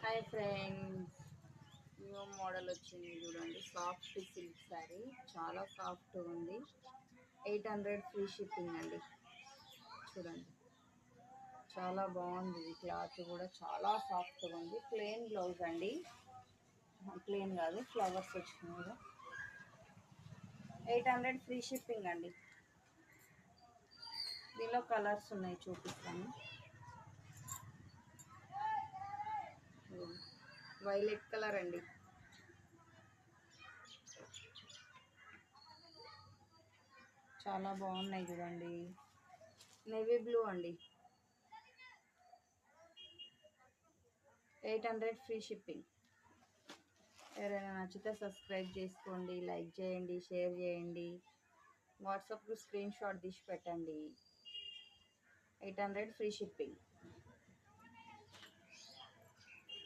Hi friends, new model వచ్చింది చూడండి. Soft silk sari, చాలా సాఫ్ట్ ఉంది. 800 ఫ్రీ షిప్పింగ్ అండి. చూడండి, చాలా బాగుంది. ఇది క్లాత్ కూడా చాలా సాఫ్ట్గా ఉంది. ప్లెయిన్ బ్లౌజ్ అండి, ప్లెయిన్ కాదు, ఫ్లవర్స్ వచ్చినాయి కదా. 800 ఫ్రీ షిప్పింగ్ అండి. దీనిలో కలర్స్ ఉన్నాయి, చూపిస్తాను. వైలెట్ కలర్ అండి, చాలా బాగున్నాయి చూడండి. నేవీ బ్లూ అండి, 800 ఫ్రీ షిప్పింగ్. ఎవరైనా నచ్చితే సబ్స్క్రైబ్ చేసుకోండి, లైక్ చేయండి, షేర్ చేయండి, వాట్సాప్కు స్క్రీన్ షాట్ తీసి పెట్టండి. 800 ఫ్రీ షిప్పింగ్.